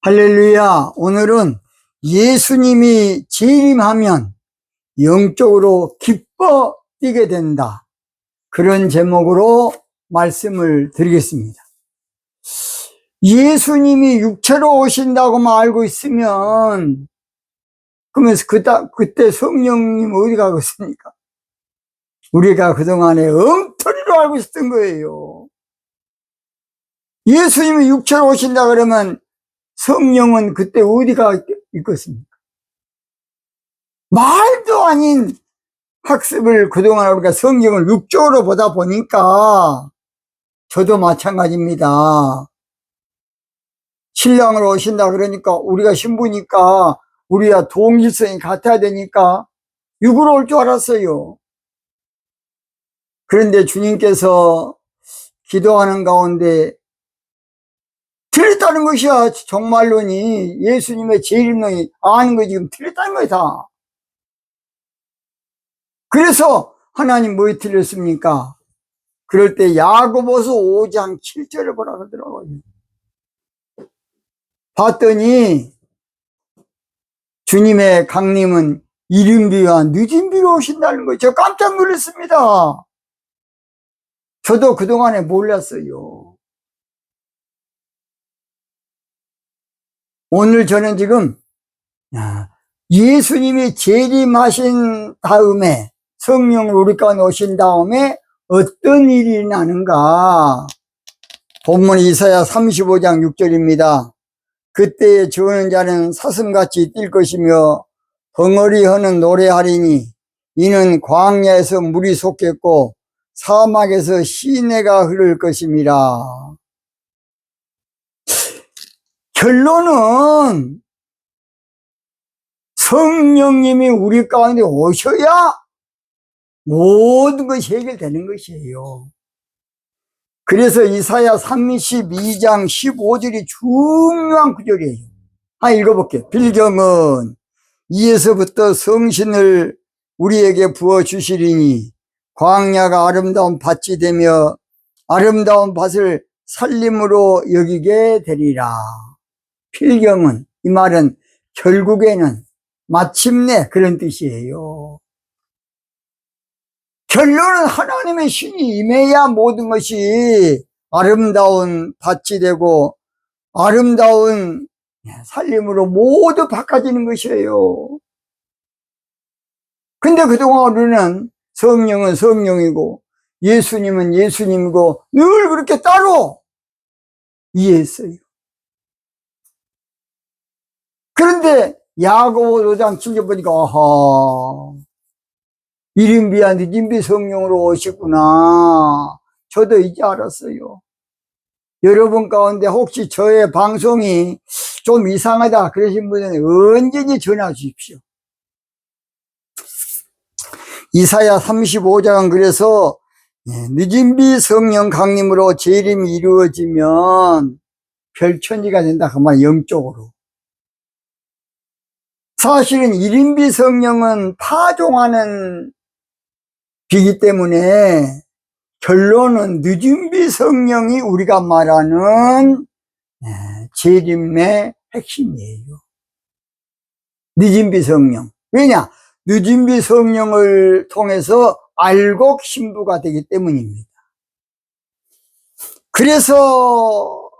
할렐루야. 오늘은 예수님이 재림하면 영적으로 기뻐 뛰게 된다. 그런 제목으로 말씀을 드리겠습니다. 예수님이 육체로 오신다고만 알고 있으면 그러면서 그때 성령님 어디 가겠습니까? 우리가 그동안에 엉터리로 알고 있었던 거예요. 예수님이 육체로 오신다 그러면 성령은 그때 어디가 있겠습니까? 말도 아닌 학습을 그동안 우리가 성경을 육적으로 보다 보니까 저도 마찬가지입니다. 신랑으로 오신다 그러니까 우리가 신부니까 우리가 동질성이 같아야 되니까 육으로 올 줄 알았어요. 그런데 주님께서 기도하는 가운데 틀렸다는 것이야. 정말로니 예수님의 재림론이 아는 거 지금 틀렸다는 거야 다. 그래서 하나님 뭐에 틀렸습니까? 그럴 때 야고보서 5장 7절을 보라 그러더라고요. 봤더니 주님의 강림은 이른 비와 늦은 비로 오신다는 거예요. 저 깜짝 놀랐습니다. 저도 그동안에 몰랐어요. 오늘 저는 지금 예수님이 재림하신 다음에 성령을 우리 가운데 오신 다음에 어떤 일이 나는가. 본문 이사야 35장 6절입니다. 그때에 저는 자는 사슴같이 뛸 것이며 벙어리 하는 노래하리니 이는 광야에서 물이 솟겠고 사막에서 시내가 흐를 것임이라. 결론은 성령님이 우리 가운데 오셔야 모든 것이 해결되는 것이에요. 그래서 이사야 32장 15절이 중요한 구절이에요. 한번 읽어볼게요. 빌경은 이에서부터 성신을 우리에게 부어주시리니 광야가 아름다운 밭이 되며 아름다운 밭을 살림으로 여기게 되리라. 필경은, 이 말은 결국에는 마침내 그런 뜻이에요. 결론은 하나님의 신이 임해야 모든 것이 아름다운 밭이 되고 아름다운 살림으로 모두 바꿔지는 것이에요. 근데 그동안 우리는 성령은 성령이고 예수님은 예수님이고 늘 그렇게 따로 이해했어요. 그런데 야고보 5장 7절 보니까 아하, 이른비와 늦은비 성령으로 오시구나. 저도 이제 알았어요. 여러분 가운데 혹시 저의 방송이 좀 이상하다 그러신 분은 언제든지 전화 주십시오. 이사야 35장은 그래서 늦은비 성령 강림으로 재림이 이루어지면 별천지가 된다 그 말, 영적으로. 사실은 이른비 성령은 파종하는 비기 때문에 결론은 늦은비 성령이 우리가 말하는 재림의 핵심이에요. 늦은비 성령. 왜냐? 늦은비 성령을 통해서 알곡 신부가 되기 때문입니다. 그래서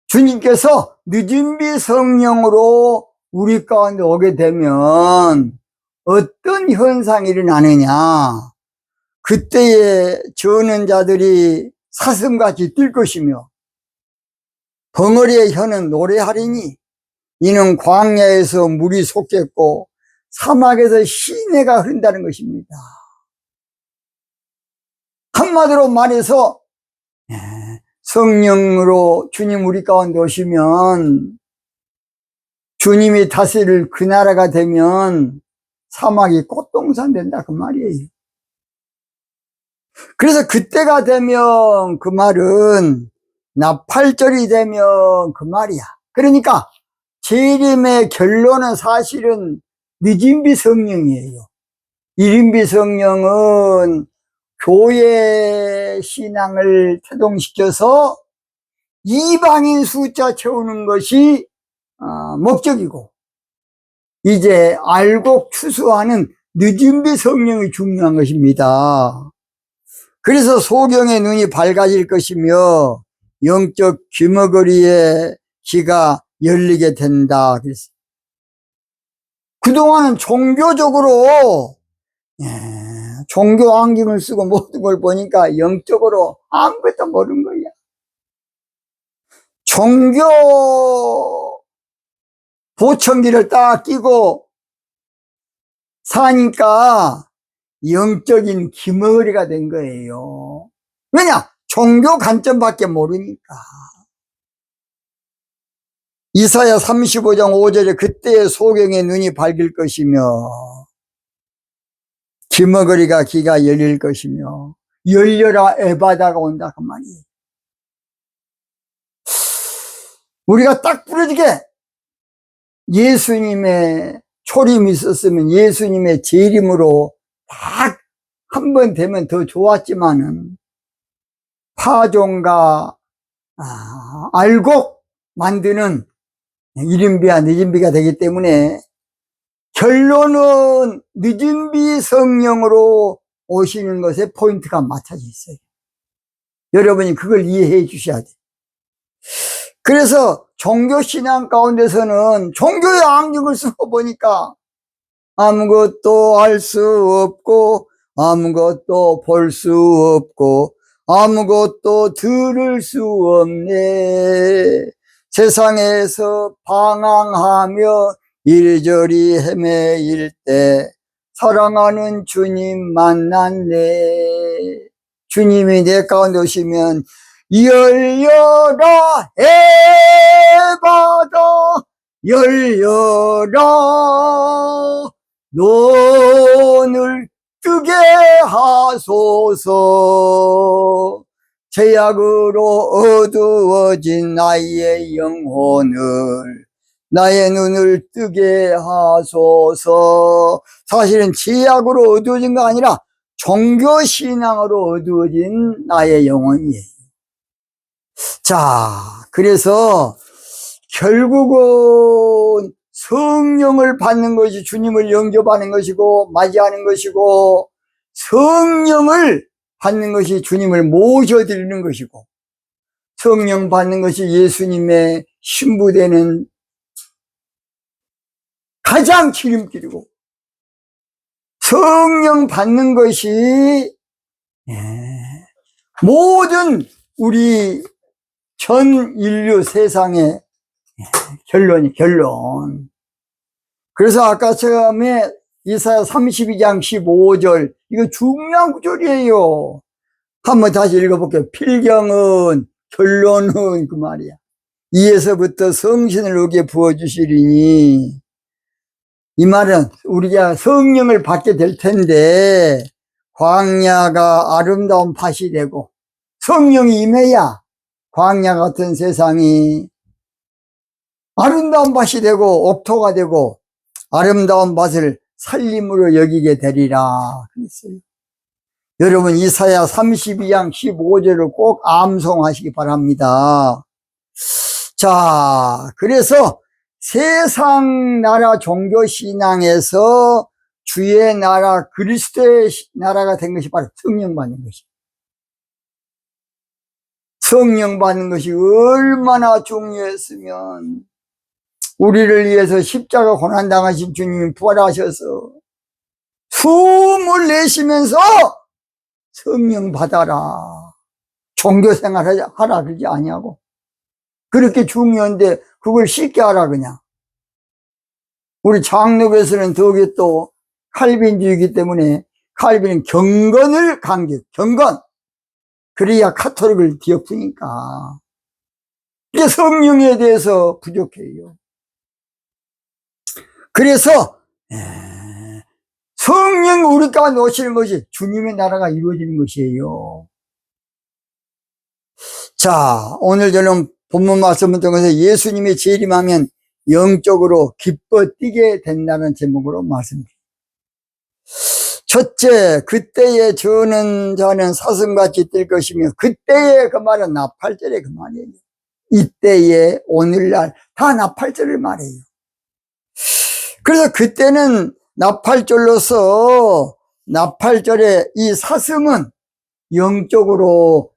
주님께서 늦은비 성령으로 우리 가운데 오게 되면 어떤 현상이 일어나느냐. 그때에 저는 자들이 사슴같이 뛸 것이며 벙어리의 혀는 노래하리니 이는 광야에서 물이 솟겠고 사막에서 시내가 흐른다는 것입니다. 한마디로 말해서 성령으로 주님 우리 가운데 오시면 주님이 다스릴 그 나라가 되면 사막이 꽃동산 된다 그 말이에요. 그래서 그때가 되면 그 말은 나팔절이 되면 그 말이야. 그러니까 재림의 결론은 사실은 늦은비 성령이에요. 이른비 성령은 교회 신앙을 태동시켜서 이방인 숫자 채우는 것이 목적이고, 이제 알고 추수하는 늦은비 성령이 중요한 것입니다. 그래서 소경의 눈이 밝아질 것이며 영적 귀머거리의 귀가 열리게 된다. 그래서 그동안은 종교적으로 종교 안경을 쓰고 모든 걸 보니까 영적으로 아무것도 모르는 거야. 종교 보청기를 딱 끼고 사니까 영적인 기머리가 된 거예요. 왜냐? 종교 관점밖에 모르니까. 이사야 35장 5절에 그때의 소경의 눈이 밝을 것이며 기머거리가 귀가 열릴 것이며 열려라 에바다가 온다 그 말이에요. 우리가 딱 부러지게 예수님의 초림이 있었으면 예수님의 재림으로 딱 한 번 되면 더 좋았지만은 파종과 알곡 만드는 이른비와 늦은비가 되기 때문에 결론은 늦은비 성령으로 오시는 것에 포인트가 맞춰져 있어요. 여러분이 그걸 이해해 주셔야 돼요. 그래서 종교신앙 가운데서는 종교의 안경을 쓰고 보니까 아무것도 알 수 없고 아무것도 볼 수 없고 아무것도 들을 수 없네. 세상에서 방황하며 이리저리 헤매일 때 사랑하는 주님 만났네. 주님이 내 가운데 오시면 열려라 에바다 열려라 눈을 뜨게 하소서. 죄악으로 어두워진 나의 영혼을 나의 눈을 뜨게 하소서. 사실은 죄악으로 어두워진 거 아니라 종교신앙으로 어두워진 나의 영혼이에요. 자, 그래서 결국은 성령을 받는 것이 주님을 영접하는 것이고 맞이하는 것이고 성령을 받는 것이 주님을 모셔드리는 것이고 성령 받는 것이 예수님의 신부되는 가장 지름길이고 성령 받는 것이 모든 우리 전 인류 세상의 결론. 그래서 아까 처음에 이사야 32장 15절 이거 중요한 구절이에요. 한번 다시 읽어볼게요. 필경은 결론은 그 말이야. 이에서부터 성신을 우리에게 부어주시리니 이 말은 우리가 성령을 받게 될 텐데 광야가 아름다운 밭이 되고 성령이 임해야 광야 같은 세상이 아름다운 밭이 되고 옥토가 되고 아름다운 밭을 살림으로 여기게 되리라 그랬어요. 여러분 이사야 32장 15절을 꼭 암송하시기 바랍니다. 자, 그래서 세상 나라 종교신앙에서 주의 나라 그리스도의 나라가 된 것이 바로 성령 받는 것이에요. 성령 받는 것이 얼마나 중요했으면 우리를 위해서 십자가 고난당하신 주님이 부활하셔서 숨을 내쉬면서 성령 받아라 종교생활 하라 그러지 아니하고 그렇게 중요한데 그걸 쉽게 하라 그냥. 우리 장로교에서는 더욱이 또 칼빈주의이기 때문에 칼빈은 경건을 강조, 경건. 그래야 카톨릭을 뒤엎으니까. 이게 성령에 대해서 부족해요. 그래서 성령 우리 가운데 오시는 것이 주님의 나라가 이루어지는 것이에요. 자, 오늘 저는 본문 말씀을 통해서 예수님이 재림하면 영적으로 기뻐 뛰게 된다는 제목으로 말씀드립니다. 첫째, 그때에 저는 자는 사슴같이 뛸 것이며 그때에 그 말은 나 8절에 그 말이에요. 이때에 오늘날 다 나팔절을 말해요. 그래서 그때는 나팔절로서 나팔절의 이 사슴은 영적으로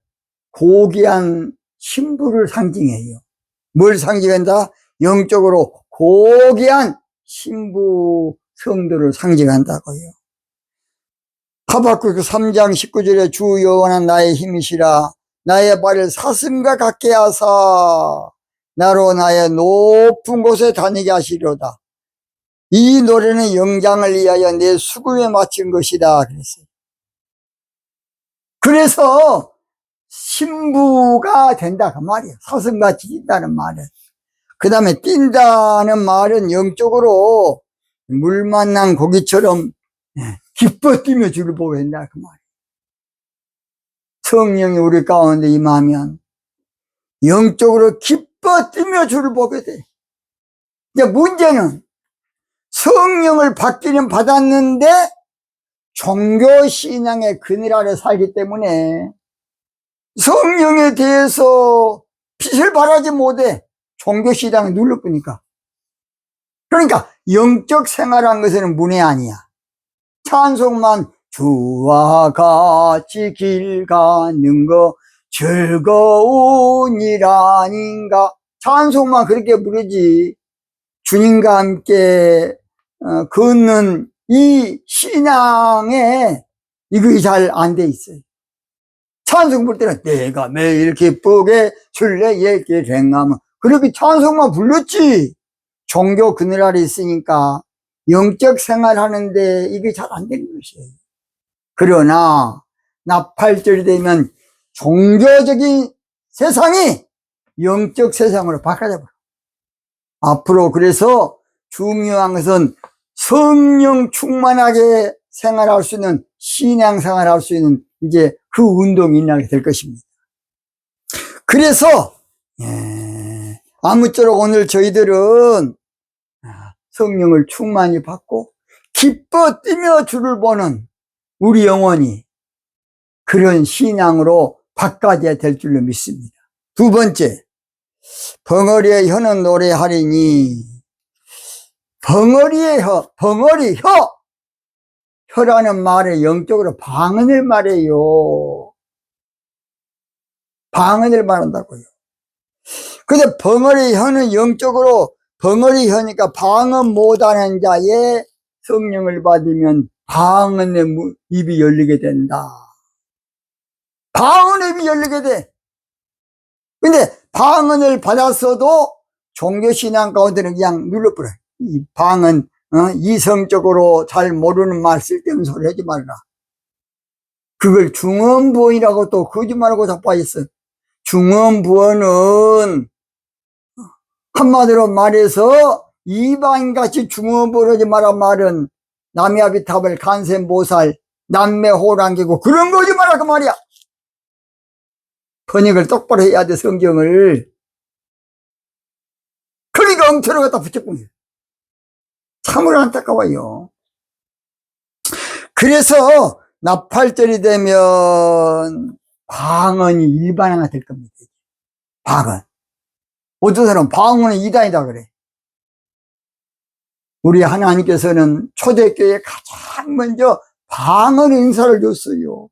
고귀한 신부를 상징해요. 뭘 상징한다? 영적으로 고귀한 신부 성도를 상징한다고요. 하박국 3장 19절에 주 여호와는 나의 힘이시라 나의 발을 사슴과 같게 하사 나로 나의 높은 곳에 다니게 하시려다. 이 노래는 영장을 위하여 내 수금에 마친 것이다 그랬어요. 그래서 신부가 된다 그 말이에요. 사슴같이 뛴다는 말은. 그 다음에 뛴다는 말은 영적으로 물 만난 고기처럼 기뻐 뛰며 주를 보게 된다 그 말이에요. 성령이 우리 가운데 임하면 영적으로 기뻐 뛰며 주를 보게 돼. 이제 문제는 성령을 받기는 받았는데 종교신앙의 그늘 아래 살기 때문에 성령에 대해서 빛을 발하지 못해. 종교신앙에 눌러보니까. 그러니까 영적 생활한 것은 문제 아니야. 찬송만 주와 같이 길 가는 거 즐거운 일 아닌가. 찬송만 그렇게 부르지. 주님과 함께 걷는 이 신앙에 이것이 잘 안 돼 있어요. 찬송 부를 때는 내가 매일 기쁘게 술래의 길 행하면 그렇게 찬송만 불렀지. 종교 그늘 아래 있으니까 영적 생활하는데 이게 잘 안 되는 것이에요. 그러나 나팔절이 되면 종교적인 세상이 영적 세상으로 바꿔져 버려. 앞으로 그래서 중요한 것은 성령 충만하게 생활할 수 있는 신앙생활 할 수 있는 이제 그 운동이 일어나게 될 것입니다. 그래서 아무쪼록 오늘 저희들은 성령을 충만히 받고 기뻐 뛰며 주를 보는 우리 영혼이 그런 신앙으로 바꿔야 될 줄로 믿습니다. 두 번째, 벙어리의 혀는 노래하리니. 벙어리의 혀, 벙어리 혀. 혀라는 말에 영적으로 방언을 말해요. 방언을 말한다고요. 근데 벙어리 혀는 영적으로 벙어리 혀니까 방언 못하는 자의 성령을 받으면 방언의 입이 열리게 된다. 방언의 입이 열리게 돼. 근데 방언을 받았어도 종교신앙 가운데는 그냥 눌러버려. 이 방언, 이성적으로 잘 모르는 말 쓸데없는 소리 하지 말라. 그걸 중언부언이라고 또 거짓말하고 자빠졌어. 중언부언은 한마디로 말해서 이방인같이 중언부언 하지 마라 말은 남야비탑을 간센보살 남매호랑기고 그런 거지 마라 그 말이야. 번역을 똑바로 해야 돼 성경을. 그러니까 엉터리 갖다 붙였군요. 참으로 안타까워요. 그래서 나팔절이 되면 방언이 일반화가 될 겁니다. 방언. 어떤 사람은 방언은 이단이다 그래. 우리 하나님께서는 초대교회에 가장 먼저 방언 은사를 줬어요.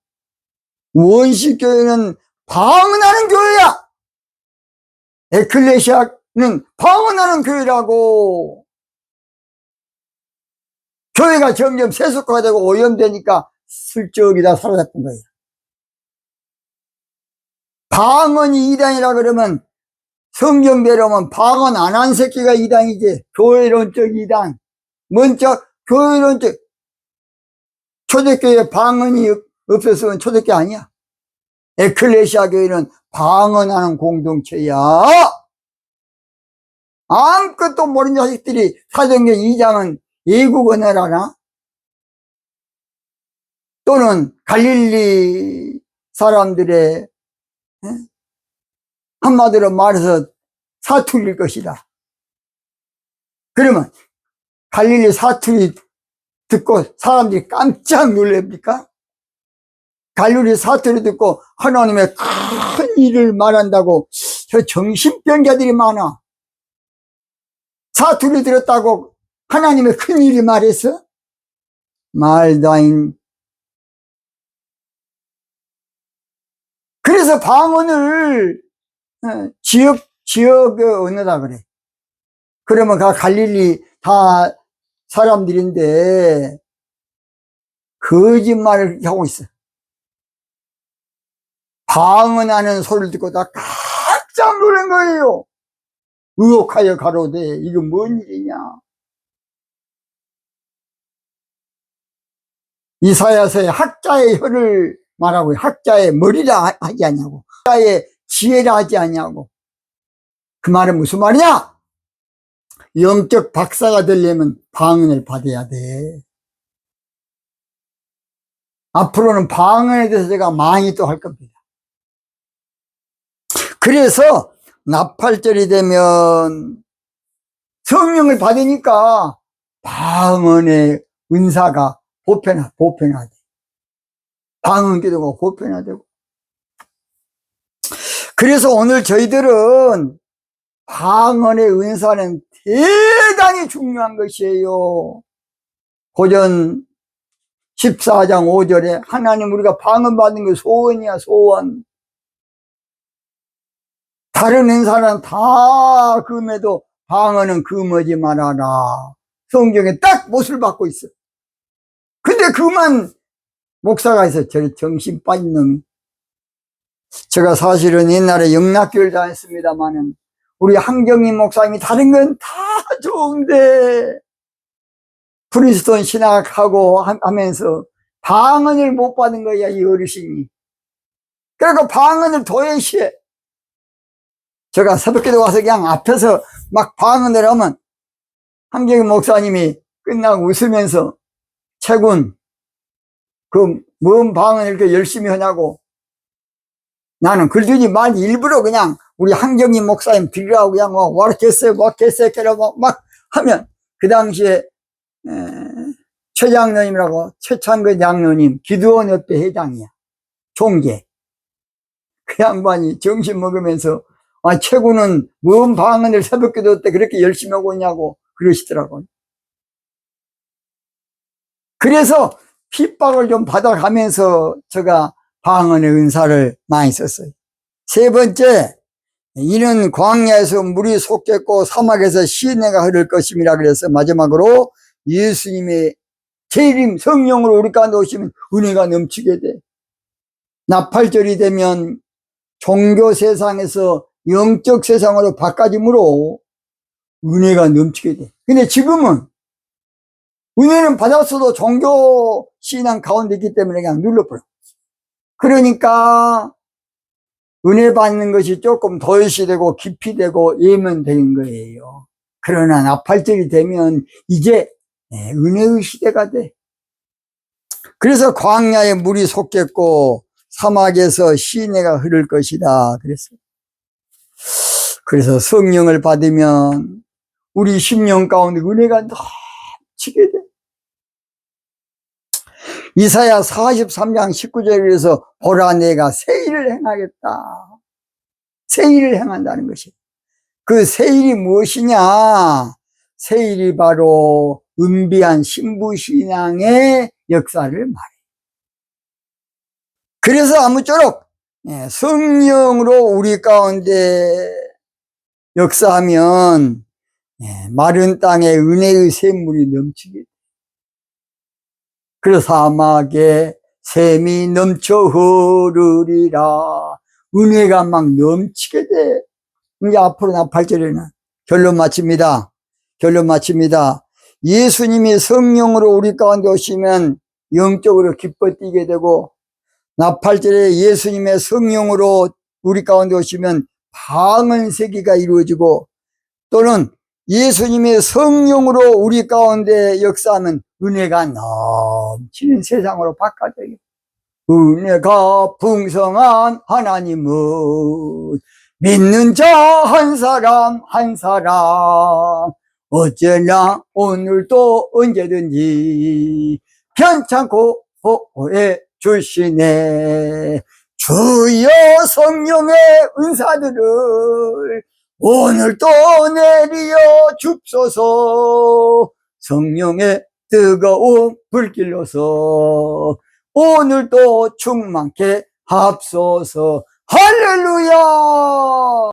원시교회는 방언하는 교회야. 에클레시아는 방언하는 교회라고. 교회가 점점 세속화되고 오염되니까 슬쩍이 다 사라졌던 거예요. 방언이 이단이라 그러면 성경대로 하면 방언 안 한 새끼가 이단이지. 교회론적 이단. 먼저 교회론적. 초대교회 방언이 없었으면 초대교회 아니야. 에클레시아 교회는 방언하는 공동체야. 아무것도 모르는 자식들이 사도행전 2장은 외국 언어를 하나? 또는 갈릴리 사람들의 한마디로 말해서 사투리일 것이다. 그러면 갈릴리 사투리 듣고 사람들이 깜짝 놀랍니까? 갈릴리 사투리 듣고 하나님의 큰 일을 말한다고 저 정신병자들이 많아. 사투리 들었다고 하나님의 큰일이 말했어? 말도 아닌. 그래서 방언을 지역 언어다 그래. 그러면 갈릴리 다 사람들인데 거짓말을 하고 있어. 방언하는 소리를 듣고 다 깜짝 놀란 거예요. 의혹하여 가로되 이거 뭔 일이냐. 이사야서의 학자의 혀를 말하고 학자의 머리라 하지 않냐고, 학자의 지혜라 하지 않냐고. 그 말은 무슨 말이냐? 영적 박사가 되려면 방언을 받아야 돼. 앞으로는 방언에 대해서 제가 많이 또 할 겁니다. 그래서 나팔절이 되면 성령을 받으니까 방언의 은사가 보편화돼. 방언 기도가 보편화되고. 그래서 오늘 저희들은 방언의 은사는 대단히 중요한 것이에요. 고전 14장 5절에 하나님 우리가 방언 받는 게 소원이야, 소원. 다른 은사는 다 금해도 방언은 금하지 말아라. 성경에 딱 못을 받고 있어. 근데 그만 목사가 있어. 저 정신 빠진 놈이. 제가 사실은 옛날에 영락교회를 다녔습니다만은 우리 한경임 목사님이 다른 건 다 좋은데 프린스턴 신학하고 하면서 방언을 못 받은 거야, 이 어르신이. 그러니까 방언을 도외시해. 제가 새벽기도 와서 그냥 앞에서 막 방언을 하면 한경임 목사님이 끝나고 웃으면서 최군, 뭔 방언을 이렇게 열심히 하냐고. 나는 글들이 말 일부러 그냥 우리 한경임 목사님 빌라고 그냥 와르겠어요, 막 하면 그 당시에 최 장로님이라고, 최창근 장로님, 기도원 협회 회장이야. 총재. 그 양반이 점심 먹으면서 최군은 뭔 방언을 새벽기도 때 그렇게 열심히 하고 있냐고 그러시더라고요. 그래서 핍박을 좀 받아가면서 제가 방언의 은사를 많이 썼어요. 세 번째, 이는 광야에서 물이 솟겠고 사막에서 시내가 흐를 것임이라 그래서 마지막으로 예수님의 재림 성령으로 우리 가운데 오시면 은혜가 넘치게 돼. 나팔절이 되면 종교 세상에서 영적 세상으로 바꿔짐으로 은혜가 넘치게 돼. 근데 지금은 은혜는 받았어도 종교 신앙 가운데 있기 때문에 그냥 눌러버려. 그러니까 은혜 받는 것이 조금 도외시 되고 깊이 되고 예면되는 거예요. 그러나 나팔절이 되면 이제 은혜의 시대가 돼. 그래서 광야에 물이 솟겠고 사막에서 시내가 흐를 것이다 그랬어요. 그래서 성령을 받으면 우리 심령 가운데 은혜가 넘치게 돼. 이사야 43장 19절에서 보라 내가 새 일을 행하겠다. 새 일을 행한다는 것이. 그 새 일이 무엇이냐? 새 일이 바로 은비한 신부신앙의 역사를 말해. 그래서 아무쪼록 성령으로 우리 가운데 역사하면 마른 땅에 은혜의 샘물이 넘치게 돼. 그래서 사막에 샘이 넘쳐 흐르리라. 은혜가 막 넘치게 돼. 이제 앞으로 나팔절에는 결론 마칩니다. 예수님이 성령으로 우리 가운데 오시면 영적으로 기뻐 뛰게 되고, 나팔절에 예수님의 성령으로 우리 가운데 오시면 방언 세기가 이루어지고, 또는 예수님의 성령으로 우리 가운데 역사하면 은혜가 넘치는 세상으로 바꿔져요. 은혜가 풍성한 하나님은 믿는 자 한 사람 어제나 오늘도 언제든지 편찮고 보호해 주시네. 주여 성령의 은사들을 오늘도 내리어 줍소서. 성령의 뜨거운 불길로서 오늘도 충만케 합소서. 할렐루야.